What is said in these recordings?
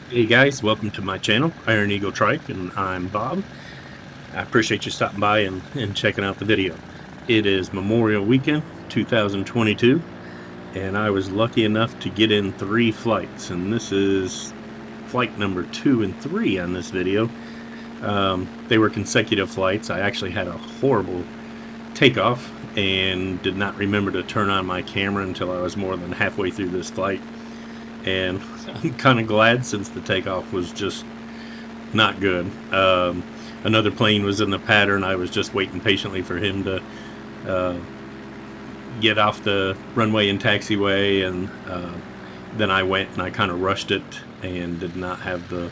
Hey guys, welcome to my channel, Iron Eagle Trike, and I'm Bob. I appreciate you stopping by and checking out the video. It is Memorial Weekend 2022, and I was lucky enough to get in 3 flights, and this is flight number 2 and 3 on this video. They were consecutive flights. I actually had a horrible takeoff and did not remember to turn on my camera until I was more than halfway through this flight, and I'm kind of glad since the takeoff was just not good. Another plane was in the pattern. I was just waiting patiently for him to uh, get off the runway and taxiway, and then I went and I kind of rushed it and did not have the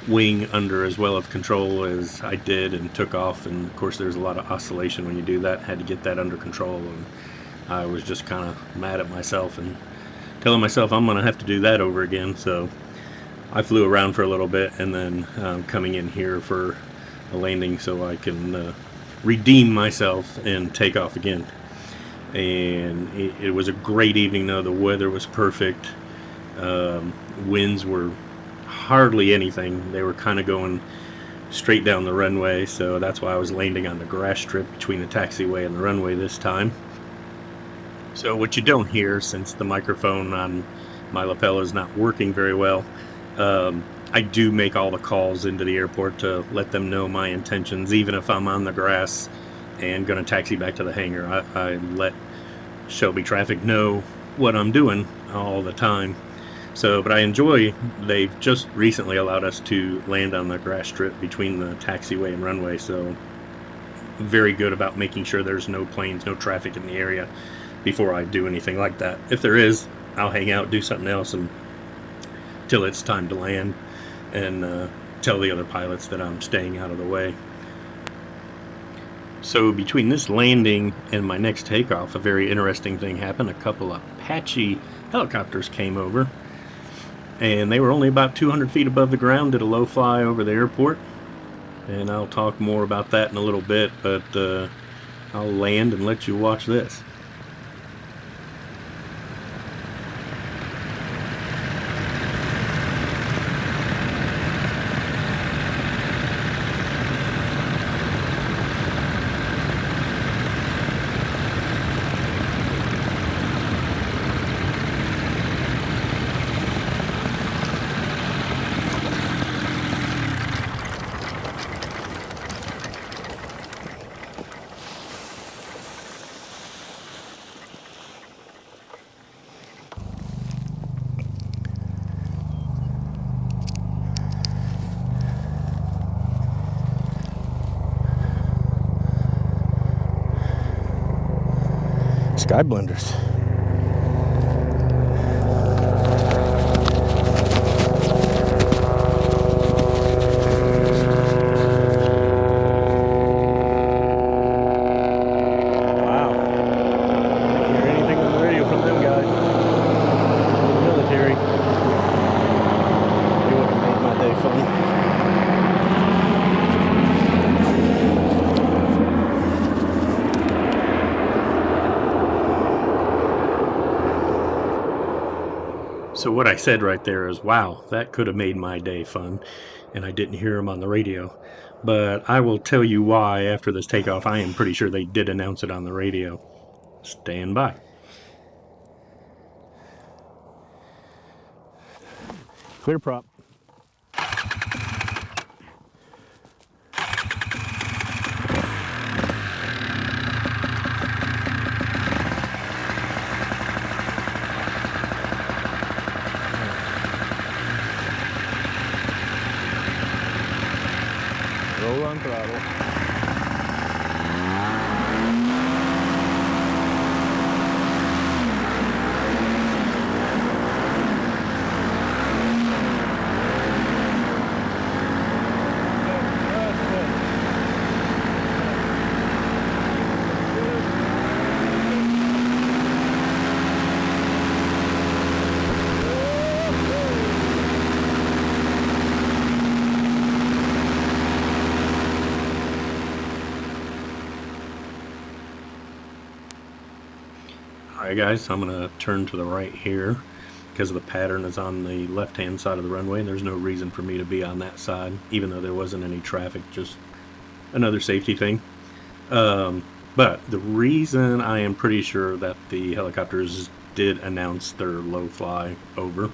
wing under as well of control as I did, and took off. And of course, there's a lot of oscillation when you do that. Had to get that under control, and I was just kind of mad at myself and telling myself I'm gonna have to do that over again. So I flew around for a little bit, and then coming in here for a landing so I can redeem myself and take off again. And it was a great evening though. The weather was perfect. Winds were hardly anything. They were kind of going straight down the runway, so that's why I was landing on the grass strip between the taxiway and the runway this time. So what you don't hear, since the microphone on my lapel is not working very well, I do make all the calls into the airport to let them know my intentions, even if I'm on the grass and going to taxi back to the hangar. I let Shelby traffic know what I'm doing all the time. So, but I enjoy, they've just recently allowed us to land on the grass strip between the taxiway and runway. So, very good about making sure there's no planes, no traffic in the area before I do anything like that. If there is, I'll hang out, do something else until it's time to land, and tell the other pilots that I'm staying out of the way. So between this landing and my next takeoff, a very interesting thing happened. A couple of Apache helicopters came over, and they were only about 200 feet above the ground, did a low fly over the airport, and I'll talk more about that in a little bit, but I'll land and let you watch this. Sky blenders. Wow. Didn't hear anything on the radio from them guys. Military. They would have made my day fun. So what I said right there is, wow, that could have made my day fun, and I didn't hear them on the radio. But I will tell you why after this takeoff. I am pretty sure they did announce it on the radio. Stand by. Clear prop. Roll on throttle. Alright guys, I'm going to turn to the right here because of the pattern is on the left-hand side of the runway, and there's no reason for me to be on that side, even though there wasn't any traffic, just another safety thing. But the reason I am pretty sure that the helicopters did announce their low fly over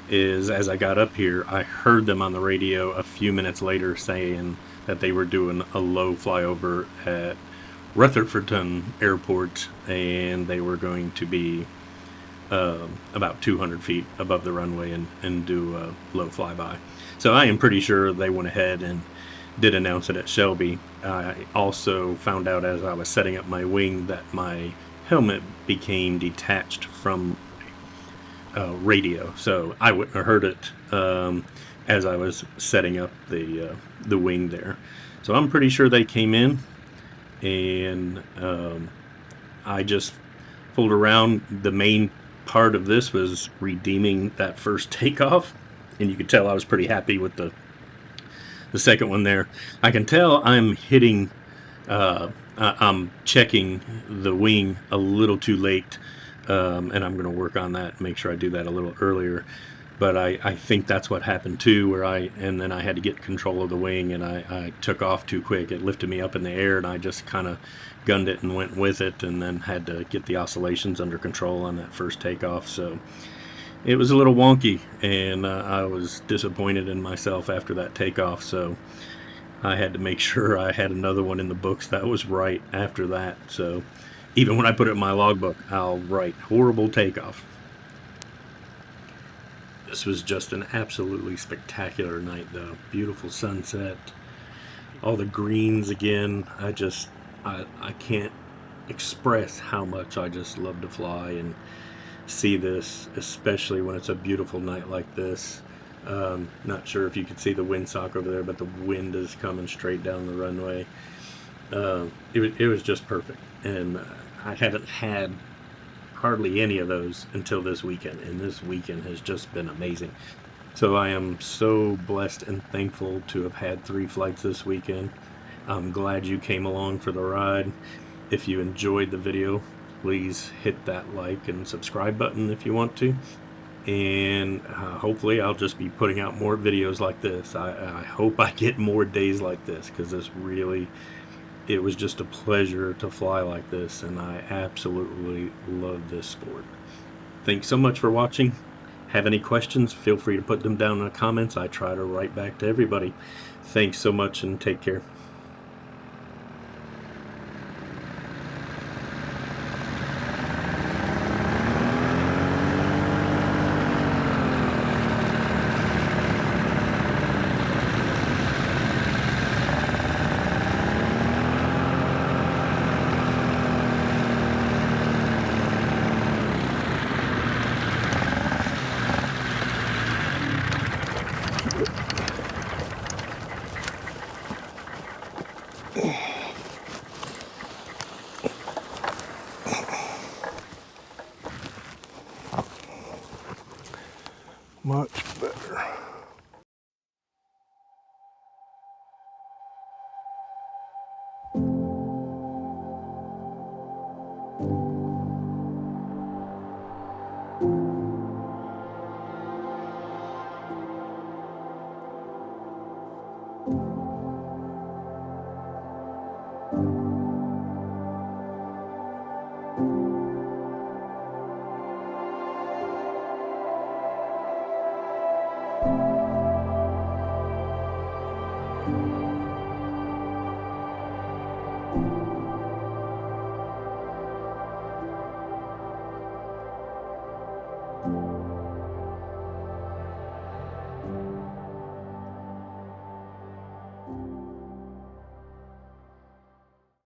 is as I got up here, I heard them on the radio a few minutes later saying that they were doing a low flyover at Rutherfordton Airport, and they were going to be about 200 feet above the runway and do a low flyby. So I am pretty sure they went ahead and did announce it at Shelby. I also found out as I was setting up my wing that my helmet became detached from radio, so I wouldn't have heard it as I was setting up the wing there. So I'm pretty sure they came in, and I just fooled around. The main part of this was redeeming that first takeoff, and you could tell I was pretty happy with the second one there. I can tell I'm hitting I'm checking the wing a little too late, and I'm going to work on that, make sure I do that a little earlier. But I think that's what happened too, where and then I had to get control of the wing, and I took off too quick. It lifted me up in the air, and I just kind of gunned it and went with it, and then had to get the oscillations under control on that first takeoff. So it was a little wonky, and I was disappointed in myself after that takeoff. So I had to make sure I had another one in the books that was right after that. So even when I put it in my logbook, I'll write horrible takeoff. This was just an absolutely spectacular night, though. Beautiful sunset, all the greens again. I can't express how much I just love to fly and see this, especially when it's a beautiful night like this. Not sure if you can see the windsock over there, but the wind is coming straight down the runway. It was just perfect, and I haven't had hardly any of those until this weekend, and this weekend has just been amazing. So I am so blessed and thankful to have had 3 flights this weekend. I'm glad you came along for the ride. If you enjoyed the video, please hit that like and subscribe button if you want to. And hopefully I'll just be putting out more videos like this. I hope I get more days like this, because it was just a pleasure to fly like this, and I absolutely love this sport. Thanks so much for watching. Have any questions, feel free to put them down in the comments. I try to write back to everybody. Thanks so much, and take care. Much better.